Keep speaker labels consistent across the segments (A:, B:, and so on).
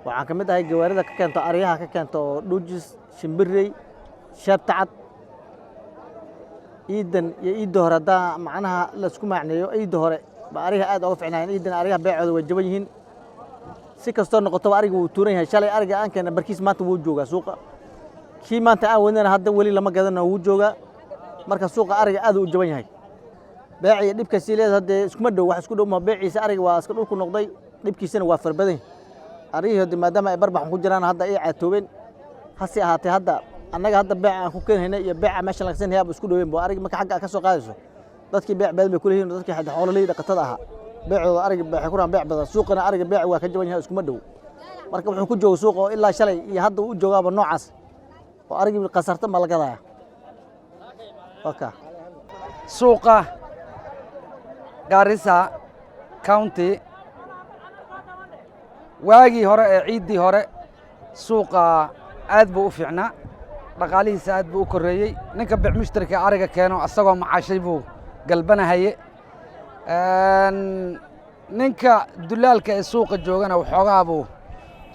A: waxaan ka mid ahay gawaarida ka keento ariyaha ka keento dhujis shimbirey shabtacad iidan iyo iidda hore haddaa macnaha la isku macneeyo iidda hore ba ariga aad uga ficnaayeen iidan ariyaha beecooda way jaban yihiin si kastoo noqotaba ariga wuu tuuran yahay shalay ariga aan keena barkiis maanta wuu joogaa suuqa kii maanta aan wadnana hadda weli lama gadano wuu joogaa marka suuqa ariga aad u jaban yahay beeciya dhibkaasi leedahay hadda iskuma dhow wax isku dhow ma beeciisa ariga waa iska dhulku noqday dhibkiisana waa farbadan ariyii hadda maadaama ay barbax ku jiraan hadda ay caatoobeen hasi ahaatee hadda annaga hadda beec aan ku keenaynay iyo beeca meesha laga sanayay isku dhaween boo ariga marka xagga ka soo qaadayso dadkii beec badan bay ku leeyihiin dadkii hadda xoolaha dhaqatada ahaa beecooda ariga beec ku raan beec badan suuqana ariga beec waa ka jaban yahay iskuma dhow marka wuxuu ku joogo suuqa ilaa shalay iyo hadda uu joogaaba noocaas oo ariga qasarta ma la gadaa waka
B: suuqa Garissa County waagii hore ee ciidii hore suuqa aad buu u fiicnaa dhaqaalihiisa aad buu u koreeyay ninka bic mushtarka ariga keeno asagoo macaashay buu galbanahaye ninka dulaalka ee suuqa joogana waxoogaa buu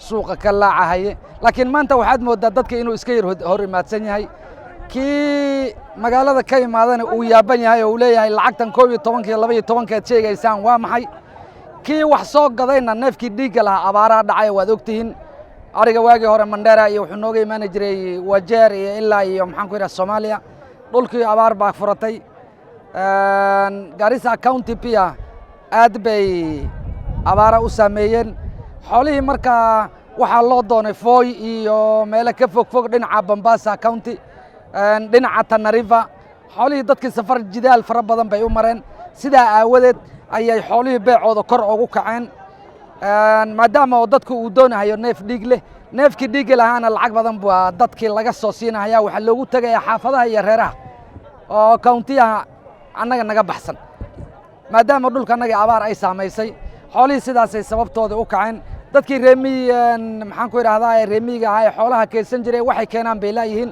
B: suuqa ka laacahaye laakiin maanta waxaad moodaa dadka inuu iska yar hor imaadsan yahay kii magaalada ka imaadana uu yaaban yahay oo uu leeyahay lacagtan 11 iyo 12 sheegaysaan waa maxay kii wax soo gadayna neefkii dhiigga lahaa abaaraha dhacay waad ogtihiin ariga waagii hore Mandera iyo wuxuu nooga imaan jiray Wajeer iyo ilaa iyo maxaan ku yiraahdaa Soomaaliya dhulkii abaar baa furatay Garissa County pia aad bay abaara u saameeyeen xoolihii markaa waxaa loo doonay Voi iyo meelo ka fog dhinaca Mombasa County dhinaca Tana River xoolihii dadkii safar jidaal fara badan bay u mareen sidaa aawadeed ayay xoolihii beecooda kor ugu kaceen maadaama dadku uu doonayo neef dhiig leh neefkii dhiig lahaana lacag badan baa dadkii laga soo siinaya waxa loogu tagayaa xaafadaha iyo reeraha oo county-yaha annaga naga baxsan maadaama dhulka annaga abaar ay saameysay xoolihii sidaasay sababtooda u kaceen dadkii maxaan ku yiraahdaa reemiga ah ee xoolaha keensan jiray waxay keenaan bay laayihiin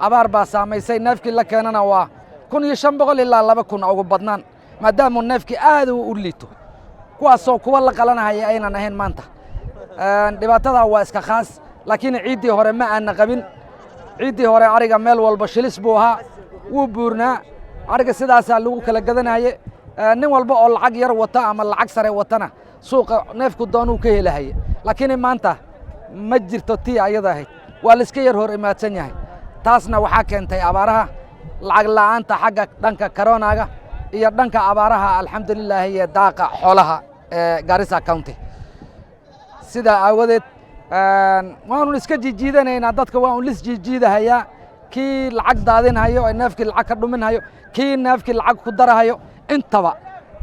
B: abaar baa saameysay neefkii la keenana waa 1500 ilaa 2000 ugu badnaan maadaama neefkii aad u liito kuwaasoo kuwa la qalanaya aynan ahayn maanta dhibaatada waa iska khaas laakiin ciidii hore ma aan qabin ciidii hore ariga meel walba shilis buu ahaa wuu buurnaa ariga sidaas lagu kala gadanaye nin walba oo lacag yar wata ama lacag sare watana suuqa neefku doonuu ka helahay laakiin maanta ma jirto tii ayada ahayd waa la iska yar hor imaadsan yahay taasna waxaa keentay abaaraha lacag la'aanta xagga dhanka corona-ga iyo dhanka abaaraha alxamdulillah iyo daaqa xoolaha ee Garissa County sida aawadeed waanu iska jiijiidanaynaa dadka waanu lis jiijiidahayaa kii lacag daadinhayo ee neefkii lacag ka dhuminhayo kii neefkii lacag ku darahayo intaba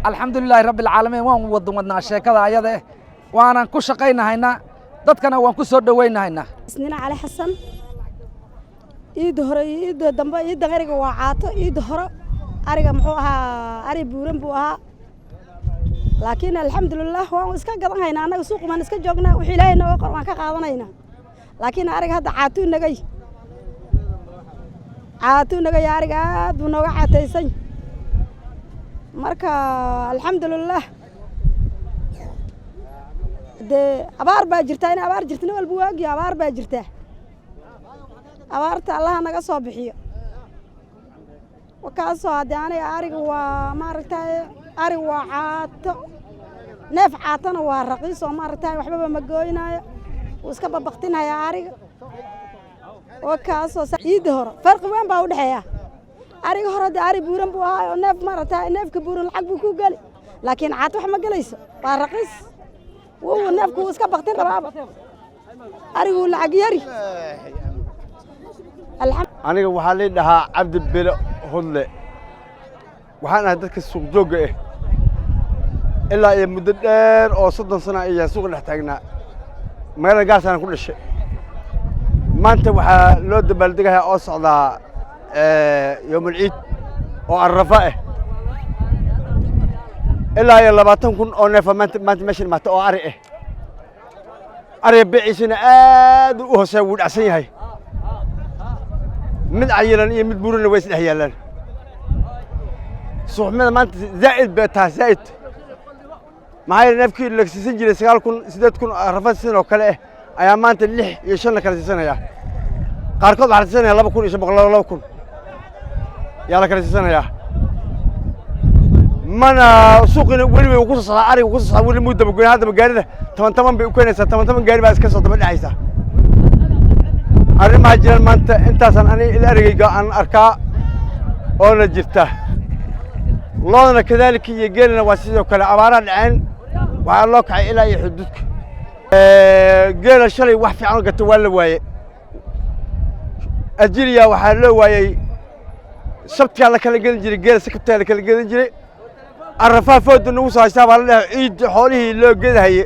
B: alxamdulillah rabbil caalamiin waan wadnaa sheekada ayada waanan ku shaqaynahaynaa dadkana waan ku soo dhawaynahaynaa
C: isniina cali xasan iid hore iid dambe iid ariga waa caato iid hore ariga muxuu ahaa ari buuran buu ahaa laakiin alxamdulillah waan iska gadan haynaa anaga suuq maan iska joognaa wixii ilaahay noo qor waan ka qaadanaynaa laakiin ariga hadda caato nagay ariga aad buu nooga caataysan marka alxamdulillah de abaar baa jirtaa in abaar jirtana walba waagi abaar baa jirtaa abaarta Allah naga soo bixiyo wakaasoo hadda aniga ariga waa maaragtay ari waa caato neef caatana waa raqiis oo maaragtay waxba ma gooynayo uu iska babaqtinaya ariga wakaasoo ciid hore farqi weyn baa u dhaxeeya ariga hore de ari buuran buu ahaa oo neef maaragtay neefka buuran lacag buu ku gali laakiin caato wax ma galayso waa raqiis wuu neefku iska baqtin rabaaba arigu lacag yari
D: aniga waxaa la dhahaa Cabdi Bilo Hodle waxaan ahay dadka suuq jooga ilaa iyo muddo dheer oo 30 sano ayaan suuq dhex taagnaa magaalada Gaarsan ku dhashay maanta waxaa loo dabaaldegayaa oo socdaa يوم العيد oo Arafa ilaa iyo 20,000 oo neef maanta meeshan maata oo ari biciisina aad u hooseeyo wuu dhacsan yahay mid cayilan iyo mid buurana way isdhex yaalaan suuqmada maanta zaa'id baa tahay zaa'id maxay neefkii la siisan jiray 9,000 8,000 Arafa sidoo kale ayaa maanta 6 iyo 5 la kala siisanaya qaarkood waxaa la siisanaya 2,500 yaa la kala siisanaya mana suuqina weli way ku soo ariga ku soo weli muddo goyn hadda gaarida 10 bay u keenaysaa 10 gaari baa iska soo daba dhacaysa arrimaha jiraan maanta intaasan aniga arigayga aan arkaa oo la jirta loodana kadaalika iyo geelina waa sidoo kale abaara dhaceen waxaa loo kacay ilaa iyo xuduudka geela shalay wax fiican gato waa la waayay ajiriya waxaa loo waayay sabtiga la kala gelin jiray geela sakabta la kala gelin jiray arafaa fooda nagu soo haystaa baa la dhahay ciid xoolihii loo gedahaye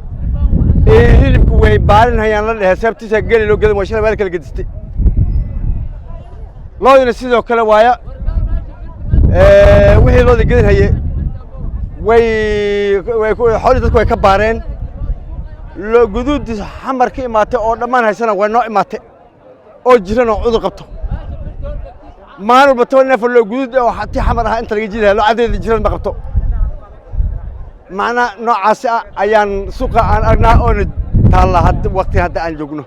D: hilibku way baalinayaan la dhahay sabtiisa geela loo gedan waa shalay waa la kala gedistay loodina sidoo kale waaya wixii looda gedanhaye way xoolihii dadku way ka baareen loo guduud xamar ka imaatay oo dhammaan haysana way noo imaatay oo jiran oo cudur qabto maalin walba 10 neef loo guduud oo hatii xamar ah inta laga jiidayo loo cadeeda jiran ma qabto macna noocaas ayaan suuqa aan aragnaa oo taala hadda waqti hadda aan joogno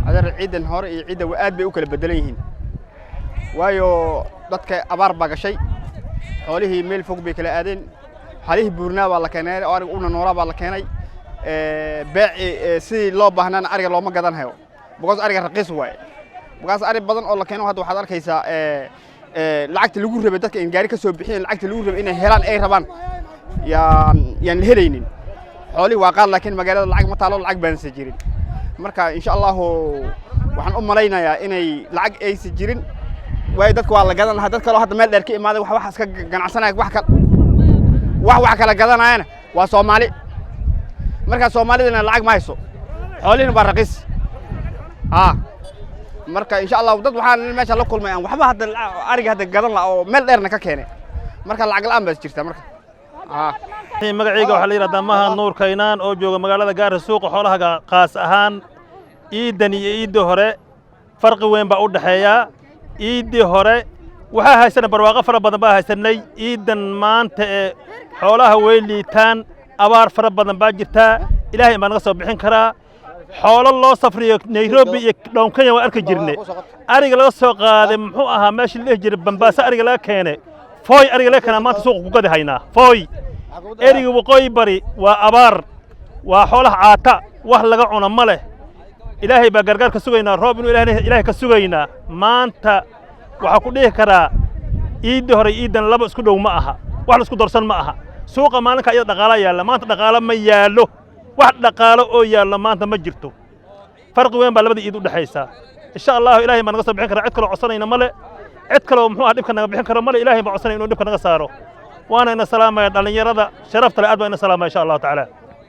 E: adar ciidan hore iyo ciidan aad bay u kala bedelan yihiin waayo dadka abaar baa gashay xoolihii meel fog bay kala aadeen halihii buurnaa waa la keenay oo ariga una noolaa baa la keenay baaci si loo baahnaan ariga looma gadan hayo boqos ariga raqiis waay boqos ari badan oo la keeno hadda waxaad arkaysaa lacagta lagu rabay dadka in gaari ka soo bixiyeen lacagta lagu rabay inay helaan ay rabaan yaan helaynin xooli waa qaal laakiin magaalada lacag ma taalo lacag baan si jirin marka insha Allah waxaan u malaynayaa inay lacag ay si jirin way dadku waa la gadan lahaa dad kale hadda meel dheer ka imaaday wax iska ganacsanay wax kala gadanayna waa Soomaali marka Soomaalidana lacag ma hayso xoolihina baa raqiis marka insha Allah dad waxaan meesha la kulmay aan waxba hadda ariga hadda gadan la oo meel dheerna ka keenay marka lacag la'aan baa jirta marka
F: magacayga waxa la yiraahdaa Maha Nuur Kaynaan oo jooga magaalada Gaar suuqa xoolaha qaas ahaan iidan iyo iidii hore farqi weyn baa u dhaxeeya iidii hore waxa haysan barwaaqo fara badan baa haysanay iidan maanta ee xoolaha way liitaan abaar fara badan baa jirta ilaahay ma naga soo bixin karaa xoolo loo safriyo Nairobi iyo Kenya waa arki jirnay ariga laga soo qaaday muxuu ahaa meeshii la jiray Bambaasa ariga laga keenay fooy ariga laga keenay maanta suuqa ku gadi haynaa fooy eriga waqooyi bari waa abaar waa xoolaha caata wax laga cuno ma leh ilaahay baa gargaar ka sugaynaa roob inuu ilaahay ka sugaynaa maanta waxa ku dhihi karaa iidii hore iidan laba isku dhow ma aha wax la isku dorsan ma aha suuqa maalinka ayada dhaqaala yaala maanta dhaqaala ma yaalo wax dhaqaalo oo yaala maanta ma jirto farqi weyn baa labada iid u dhaxaysa insha Allah ilaahay ma naga soo bixin kara cid kale oo codsanayna ma leh cid kale oo muxuu ah dhibka naga bixin karo ma leh ilaahay ma codsanay inuu dhibka naga saaro وانا ان سلامه dhalinyarada sharafta leh aad baan in salaamay insha Allah taala